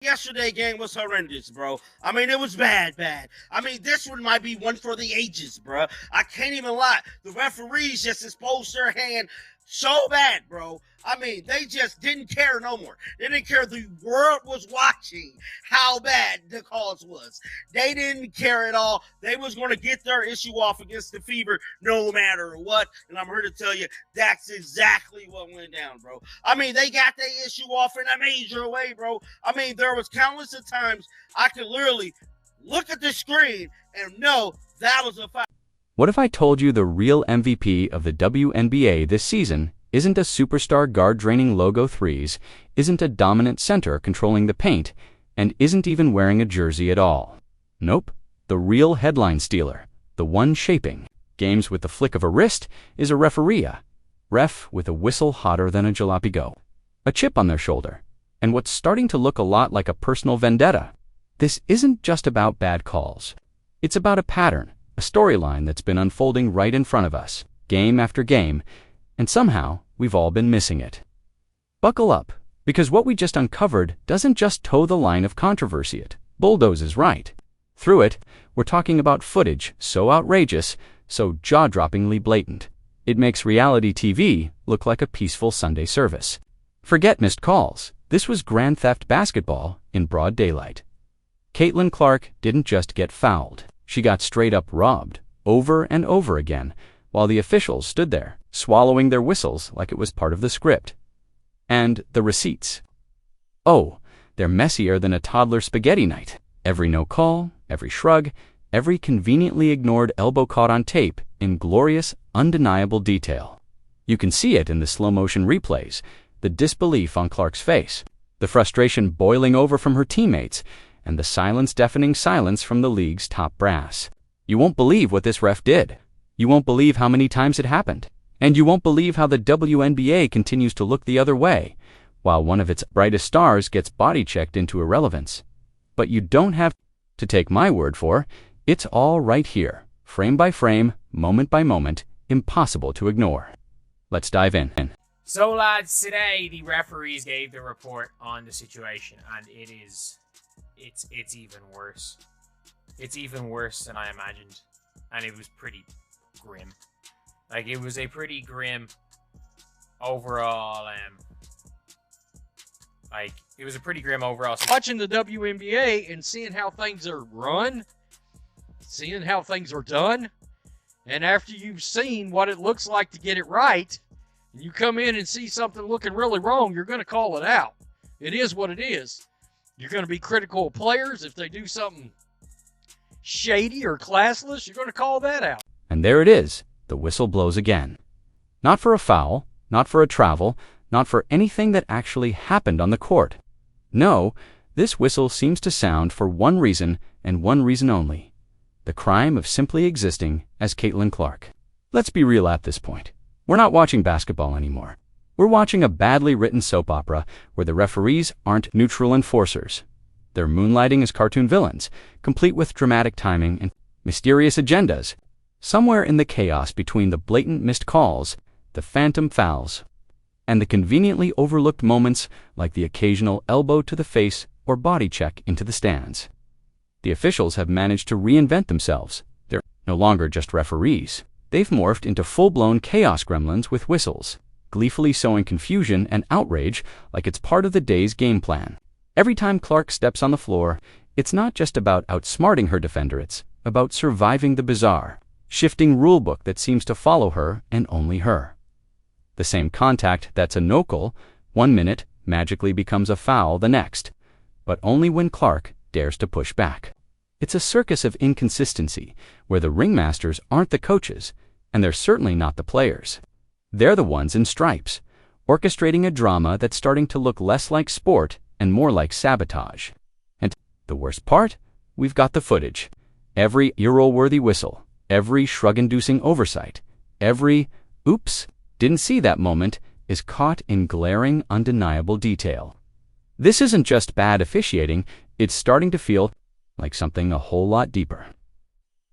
Yesterday game was horrendous, bro. I mean, it was bad, bad. I mean, this one might be one for the ages, bro. I can't even lie. The referees just exposed their hand so bad, bro. I mean, they just didn't care no more. They didn't care. The world was watching how bad the cause was. They didn't care at all. They was going to get their issue off against the Fever no matter what. And I'm here to tell you, that's exactly what went down, bro. I mean, they got their issue off in a major way, bro. I mean, there was countless of times I could literally look at the screen and know that was a foul. What if I told you the real MVP of the WNBA this season isn't a superstar guard draining logo threes, isn't a dominant center controlling the paint, and isn't even wearing a jersey at all? Nope. The real headline stealer, the one shaping games with the flick of a wrist, is a referee. Ref with a whistle hotter than a jalopy go, a chip on their shoulder, and what's starting to look a lot like a personal vendetta. This isn't just about bad calls. It's about a pattern, a storyline that's been unfolding right in front of us, game after game, and somehow we've all been missing it. Buckle up, because what we just uncovered doesn't just toe the line of controversy, it bulldozes right through it. We're talking about footage so outrageous, so jaw-droppingly blatant, it makes reality TV look like a peaceful Sunday service. Forget missed calls. This was grand theft basketball in broad daylight. Caitlin Clark didn't just get fouled. She got straight up robbed, over and over again, while the officials stood there, swallowing their whistles like it was part of the script. And the receipts. Oh, they're messier than a toddler spaghetti night. Every no call, every shrug, every conveniently ignored elbow caught on tape in glorious, undeniable detail. You can see it in the slow-motion replays, the disbelief on Clark's face, the frustration boiling over from her teammates, and the silence-deafening silence from the league's top brass. You won't believe what this ref did. You won't believe how many times it happened. And you won't believe how the WNBA continues to look the other way, while one of its brightest stars gets body-checked into irrelevance. But you don't have to take my word for it's all right here, frame by frame, moment by moment, impossible to ignore. Let's dive in. So, lads, today the referees gave the report on the situation, and it's even worse. It's even worse than I imagined, and it was pretty grim. Like, it was a pretty grim overall, it was a pretty grim overall. Watching the WNBA and seeing how things are run, seeing how things are done, and after you've seen what it looks like to get it right, and you come in and see something looking really wrong, you're going to call it out. It is what it is. You're going to be critical of players. If they do something shady or classless, you're going to call that out. And there it is. The whistle blows again. Not for a foul, not for a travel, not for anything that actually happened on the court. No, this whistle seems to sound for one reason and one reason only: the crime of simply existing as Caitlin Clark. Let's be real at this point. We're not watching basketball anymore. We're watching a badly written soap opera where the referees aren't neutral enforcers. They're moonlighting as cartoon villains, complete with dramatic timing and mysterious agendas. Somewhere in the chaos between the blatant missed calls, the phantom fouls, and the conveniently overlooked moments like the occasional elbow to the face or body check into the stands, the officials have managed to reinvent themselves. They're no longer just referees. They've morphed into full-blown chaos gremlins with whistles, gleefully sowing confusion and outrage like it's part of the day's game plan. Every time Clark steps on the floor, it's not just about outsmarting her defender, it's about surviving the bizarre, shifting rulebook that seems to follow her and only her. The same contact that's a no-call 1 minute magically becomes a foul the next, but only when Clark dares to push back. It's a circus of inconsistency where the ringmasters aren't the coaches, and they're certainly not the players. They're the ones in stripes, orchestrating a drama that's starting to look less like sport and more like sabotage. And the worst part? We've got the footage. Every Euro-worthy whistle, every shrug-inducing oversight, every oops, didn't see that moment is caught in glaring, undeniable detail. This isn't just bad officiating, it's starting to feel like something a whole lot deeper.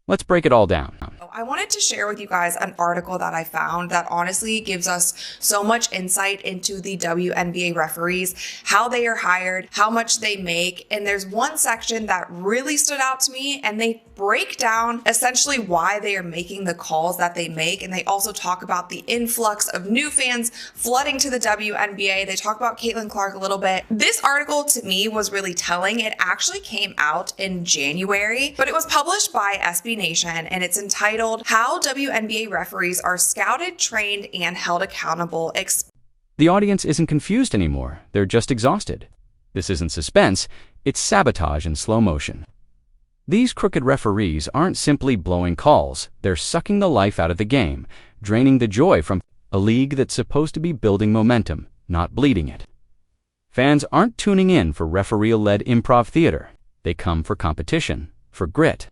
Let's break it all down. I wanted to share with you guys an article that I found that honestly gives us so much insight into the WNBA referees, how they are hired, how much they make. And there's one section that really stood out to me, and they break down essentially why they are making the calls that they make. And they also talk about the influx of new fans flooding to the WNBA. They talk about Caitlin Clark a little bit. This article to me was really telling. It actually came out in January, but it was published by SB Nation, and it's entitled How WNBA Referees Are Scouted, Trained, and Held Accountable. The audience isn't confused anymore. They're just exhausted. This isn't suspense, it's sabotage in slow motion. These crooked referees aren't simply blowing calls, they're sucking the life out of the game, draining the joy from a league that's supposed to be building momentum, not bleeding it. Fans aren't tuning in for referee-led improv theater. They come for competition, for grit,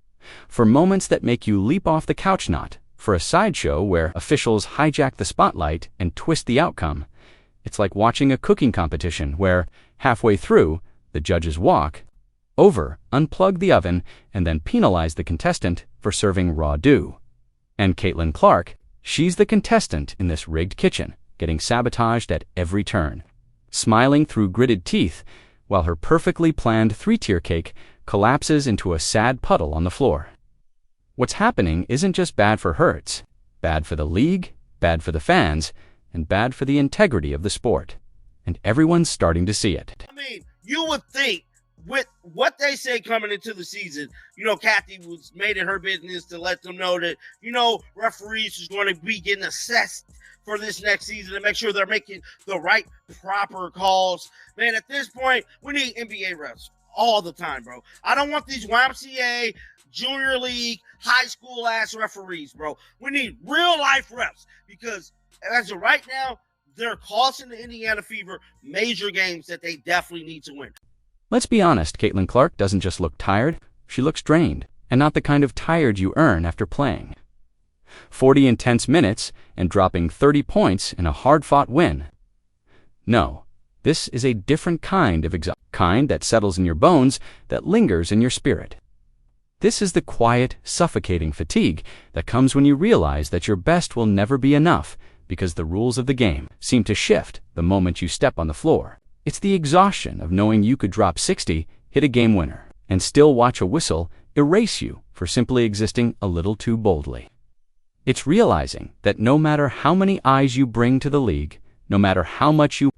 for moments that make you leap off the couch, not for a sideshow where officials hijack the spotlight and twist the outcome. It's like watching a cooking competition where, halfway through, the judges walk over, unplug the oven, and then penalize the contestant for serving raw dough. And Caitlin Clark, she's the contestant in this rigged kitchen, getting sabotaged at every turn, smiling through gritted teeth, while her perfectly planned three-tier cake collapses into a sad puddle on the floor. What's happening isn't just bad for her, it's bad for the league, bad for the fans, and bad for the integrity of the sport. And everyone's starting to see it. I mean, you would think with what they say coming into the season, Kathy was made it her business to let them know that, referees is going to be getting assessed for this next season to make sure they're making the right, proper calls. Man, at this point, we need NBA refs all the time, bro. I don't want these YMCA, junior league, high school ass referees, bro. We need real life refs because as of right now, they're costing the Indiana Fever major games that they definitely need to win. Let's be honest, Caitlin Clark doesn't just look tired, she looks drained, and not the kind of tired you earn after playing 40 intense minutes and dropping 30 points in a hard-fought win. No, this is a different kind of kind that settles in your bones, that lingers in your spirit. This is the quiet, suffocating fatigue that comes when you realize that your best will never be enough because the rules of the game seem to shift the moment you step on the floor. It's the exhaustion of knowing you could drop 60, hit a game winner, and still watch a whistle erase you for simply existing a little too boldly. It's realizing that no matter how many eyes you bring to the league, no matter how much you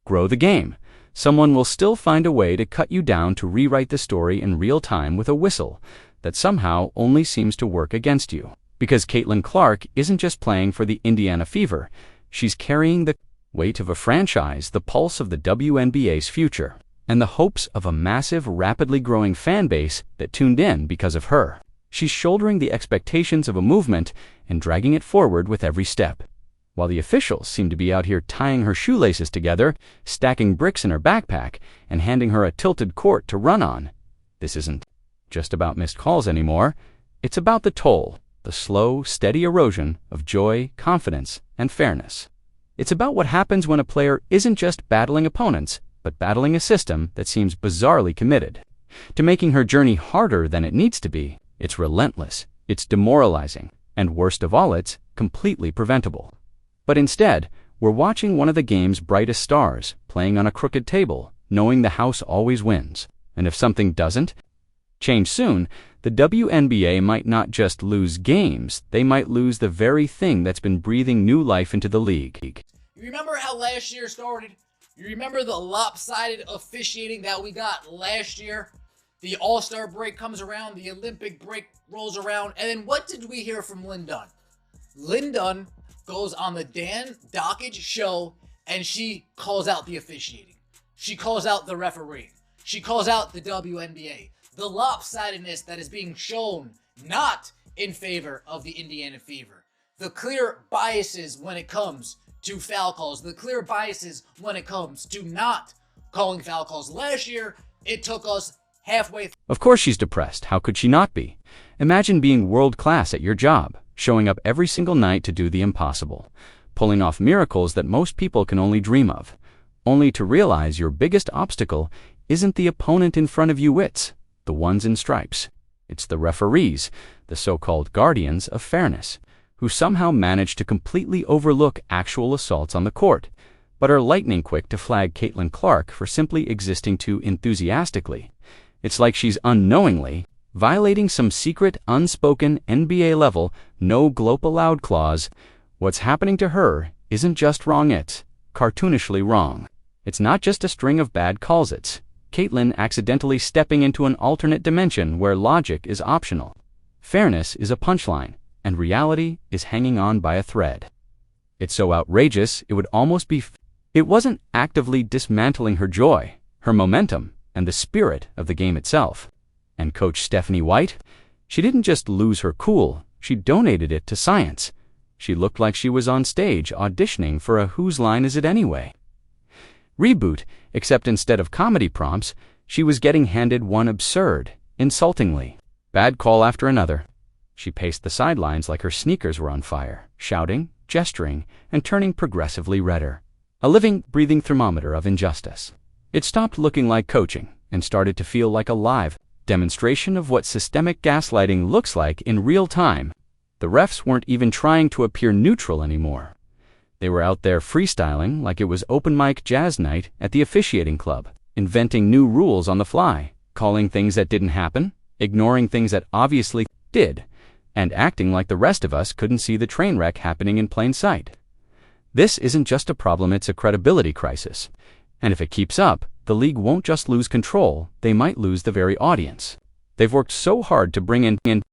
grow the game, someone will still find a way to cut you down to rewrite the story in real time with a whistle that somehow only seems to work against you. Because Caitlin Clark isn't just playing for the Indiana Fever, she's carrying the weight of a franchise, the pulse of the WNBA's future, and the hopes of a massive, rapidly growing fan base that tuned in because of her. She's shouldering the expectations of a movement and dragging it forward with every step. While the officials seem to be out here tying her shoelaces together, stacking bricks in her backpack, and handing her a tilted court to run on, this isn't just about missed calls anymore. It's about the toll, the slow, steady erosion of joy, confidence, and fairness. It's about what happens when a player isn't just battling opponents, but battling a system that seems bizarrely committed to making her journey harder than it needs to be. It's relentless, it's demoralizing, and worst of all, it's completely preventable. But instead, we're watching one of the game's brightest stars playing on a crooked table, knowing the house always wins. And if something doesn't change soon, the WNBA might not just lose games, they might lose the very thing that's been breathing new life into the league. You remember how last year started? You remember the lopsided officiating that we got last year? The All-Star break comes around, the Olympic break rolls around, and then what did we hear from Lynn Dunn? Lynn Dunn goes on the Dan Dockage show, and she calls out the officiating. She calls out the refereeing. She calls out the WNBA. The lopsidedness that is being shown not in favor of the Indiana Fever. The clear biases when it comes to foul calls. The clear biases when it comes to not calling foul calls. Last year, it took us halfway. Of course she's depressed. How could she not be? Imagine being world-class at your job, showing up every single night to do the impossible, pulling off miracles that most people can only dream of, only to realize your biggest obstacle isn't the opponent in front of you, it's the ones in stripes. It's the referees, the so-called guardians of fairness, who somehow manage to completely overlook actual assaults on the court, but are lightning quick to flag Caitlin Clark for simply existing too enthusiastically. It's like she's unknowingly violating some secret, unspoken NBA-level no glope allowed clause. What's happening to her isn't just wrong, it's cartoonishly wrong. It's not just a string of bad calls, it's Caitlin accidentally stepping into an alternate dimension where logic is optional. Fairness is a punchline, and reality is hanging on by a thread. It's so outrageous, it would almost be it wasn't actively dismantling her joy, her momentum, and the spirit of the game itself. And Coach Stephanie White? She didn't just lose her cool, she donated it to science. She looked like she was on stage auditioning for a Whose Line Is It Anyway? Reboot, except instead of comedy prompts, she was getting handed one absurd, insultingly bad call after another. She paced the sidelines like her sneakers were on fire, shouting, gesturing, and turning progressively redder. A living, breathing thermometer of injustice. It stopped looking like coaching and started to feel like a live demonstration of what systemic gaslighting looks like in real time. The refs weren't even trying to appear neutral anymore. They were out there freestyling like it was open mic jazz night at the officiating club, inventing new rules on the fly, calling things that didn't happen, ignoring things that obviously did, and acting like the rest of us couldn't see the train wreck happening in plain sight. This isn't just a problem, it's a credibility crisis. And if it keeps up, the league won't just lose control, they might lose the very audience. They've worked so hard to bring in